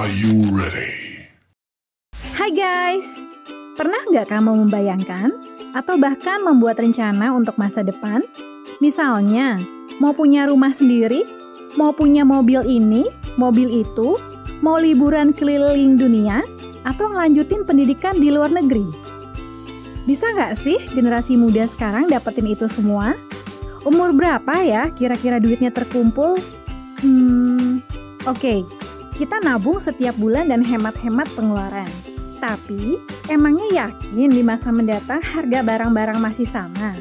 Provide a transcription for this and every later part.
Are you ready? Hai guys, pernah nggak kamu membayangkan atau bahkan membuat rencana untuk masa depan? Misalnya, mau punya rumah sendiri, mau punya mobil ini, mobil itu, mau liburan keliling dunia, atau ngelanjutin pendidikan di luar negeri. Bisa nggak sih generasi muda sekarang dapetin itu semua? Umur berapa ya kira-kira duitnya terkumpul? Oke, kita nabung setiap bulan dan hemat-hemat pengeluaran. Tapi, emangnya yakin di masa mendatang harga barang-barang masih sama?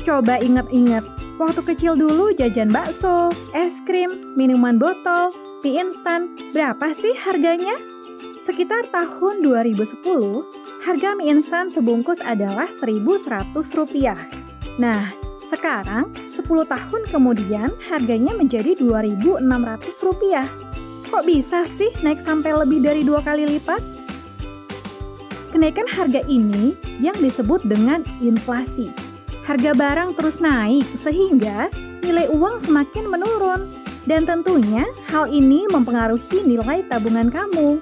Coba inget-inget, waktu kecil dulu jajan bakso, es krim, minuman botol, mie instan, berapa sih harganya? Sekitar tahun 2010, harga mie instan sebungkus adalah Rp1.100. Nah, sekarang 10 tahun kemudian harganya menjadi Rp2.600. Kok bisa sih naik sampai lebih dari 2 kali lipat? Kenaikan harga ini yang disebut dengan inflasi. Harga barang terus naik sehingga nilai uang semakin menurun. Dan tentunya hal ini mempengaruhi nilai tabungan kamu.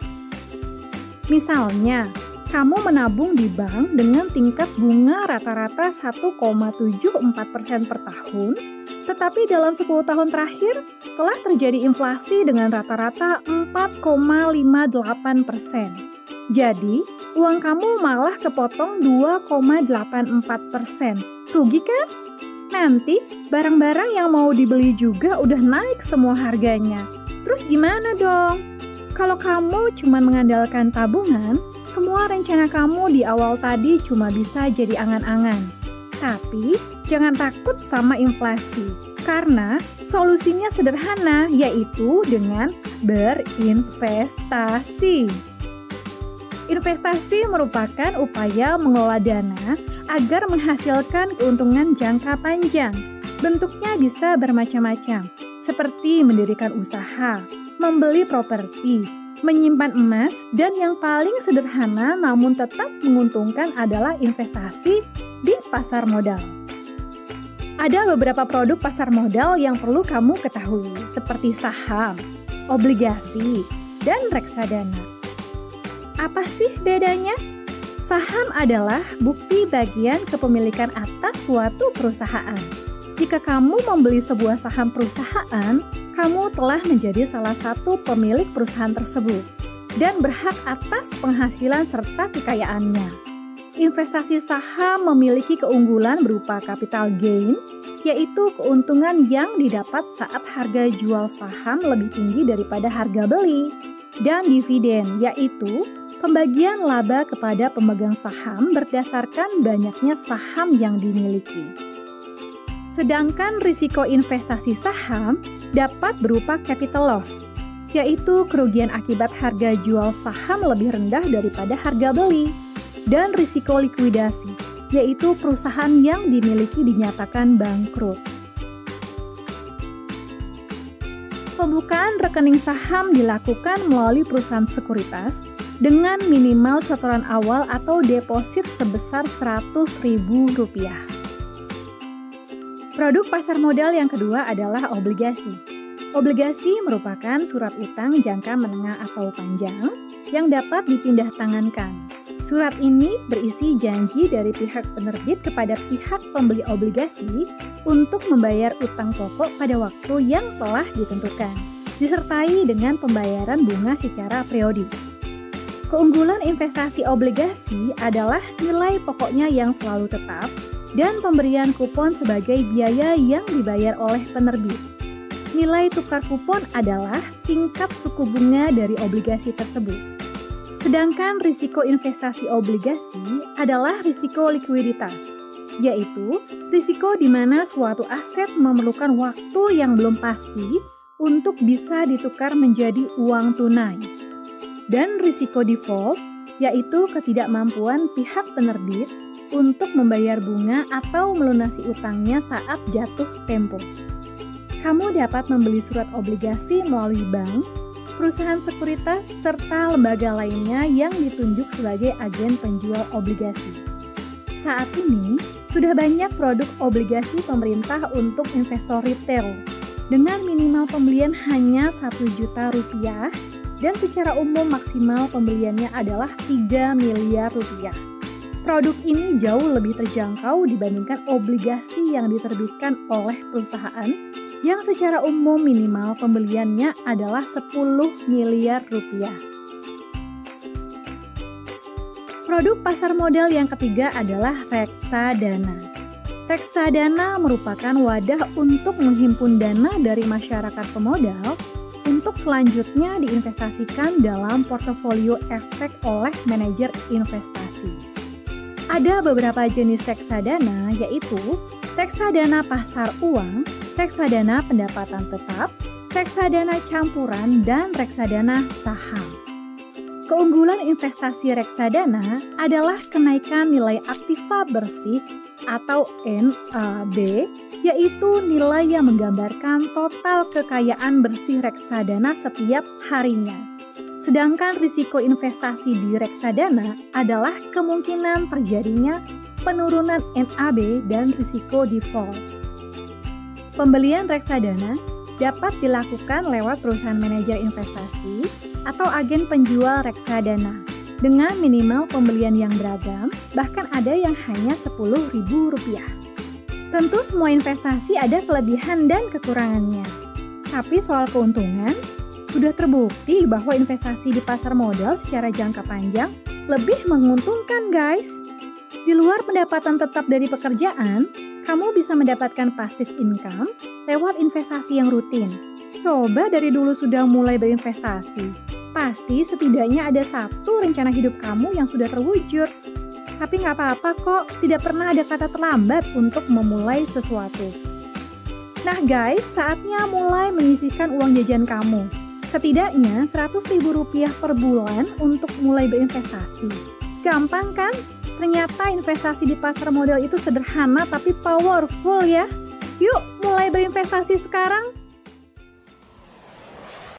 Misalnya, kamu menabung di bank dengan tingkat bunga rata-rata 1,74% per tahun, tetapi dalam 10 tahun terakhir telah terjadi inflasi dengan rata-rata 4,58%. Jadi, uang kamu malah kepotong 2,84%. Rugi kan? Nanti, barang-barang yang mau dibeli juga udah naik semua harganya. Terus gimana dong? Kalau kamu cuma mengandalkan tabungan, semua rencana kamu di awal tadi cuma bisa jadi angan-angan. Tapi, jangan takut sama inflasi, karena solusinya sederhana, yaitu dengan berinvestasi. Investasi merupakan upaya mengelola dana agar menghasilkan keuntungan jangka panjang. Bentuknya bisa bermacam-macam, seperti mendirikan usaha, membeli properti, menyimpan emas, dan yang paling sederhana namun tetap menguntungkan adalah investasi di pasar modal. Ada beberapa produk pasar modal yang perlu kamu ketahui, seperti saham, obligasi, dan reksadana. Apa sih bedanya? Saham adalah bukti bagian kepemilikan atas suatu perusahaan. Jika kamu membeli sebuah saham perusahaan, kamu telah menjadi salah satu pemilik perusahaan tersebut dan berhak atas penghasilan serta kekayaannya. Investasi saham memiliki keunggulan berupa capital gain, yaitu keuntungan yang didapat saat harga jual saham lebih tinggi daripada harga beli, dan dividen, yaitu pembagian laba kepada pemegang saham berdasarkan banyaknya saham yang dimiliki. Sedangkan risiko investasi saham dapat berupa capital loss, yaitu kerugian akibat harga jual saham lebih rendah daripada harga beli, dan risiko likuidasi, yaitu perusahaan yang dimiliki dinyatakan bangkrut. Pembukaan rekening saham dilakukan melalui perusahaan sekuritas dengan minimal setoran awal atau deposit sebesar Rp100.000. Produk pasar modal yang kedua adalah obligasi. Obligasi merupakan surat utang jangka menengah atau panjang yang dapat dipindah tangankan. Surat ini berisi janji dari pihak penerbit kepada pihak pembeli obligasi untuk membayar utang pokok pada waktu yang telah ditentukan, disertai dengan pembayaran bunga secara periodik. Keunggulan investasi obligasi adalah nilai pokoknya yang selalu tetap dan pemberian kupon sebagai biaya yang dibayar oleh penerbit. Nilai tukar kupon adalah tingkat suku bunga dari obligasi tersebut. Sedangkan risiko investasi obligasi adalah risiko likuiditas, yaitu risiko di mana suatu aset memerlukan waktu yang belum pasti untuk bisa ditukar menjadi uang tunai. Dan risiko default, yaitu ketidakmampuan pihak penerbit untuk membayar bunga atau melunasi utangnya saat jatuh tempo. Kamu dapat membeli surat obligasi melalui bank, perusahaan sekuritas, serta lembaga lainnya yang ditunjuk sebagai agen penjual obligasi. Saat ini, sudah banyak produk obligasi pemerintah untuk investor retail dengan minimal pembelian hanya Rp1 juta dan secara umum maksimal pembeliannya adalah 3 miliar rupiah. Produk ini jauh lebih terjangkau dibandingkan obligasi yang diterbitkan oleh perusahaan yang secara umum minimal pembeliannya adalah 10 miliar rupiah. Produk pasar modal yang ketiga adalah reksadana. Reksadana merupakan wadah untuk menghimpun dana dari masyarakat pemodal untuk selanjutnya diinvestasikan dalam portofolio efek oleh manajer investasi. Ada beberapa jenis reksadana, yaitu reksadana pasar uang, reksadana pendapatan tetap, reksadana campuran, dan reksadana saham. Keunggulan investasi reksadana adalah kenaikan nilai aktiva bersih atau NAB, yaitu nilai yang menggambarkan total kekayaan bersih reksadana setiap harinya. Sedangkan risiko investasi di reksadana adalah kemungkinan terjadinya penurunan NAB dan risiko default. Pembelian reksadana dapat dilakukan lewat perusahaan manajer investasi atau agen penjual reksadana dengan minimal pembelian yang beragam, bahkan ada yang hanya Rp10.000. Tentu semua investasi ada kelebihan dan kekurangannya. Tapi soal keuntungan, sudah terbukti bahwa investasi di pasar modal secara jangka panjang lebih menguntungkan, guys. Di luar pendapatan tetap dari pekerjaan, kamu bisa mendapatkan passive income lewat investasi yang rutin. Coba dari dulu sudah mulai berinvestasi. Pasti setidaknya ada satu rencana hidup kamu yang sudah terwujud. Tapi nggak apa-apa kok, tidak pernah ada kata terlambat untuk memulai sesuatu. Nah guys, saatnya mulai menyisihkan uang jajan kamu. Setidaknya Rp100.000 per bulan untuk mulai berinvestasi. Gampang kan? Ternyata investasi di pasar modal itu sederhana tapi powerful ya. Yuk mulai berinvestasi sekarang.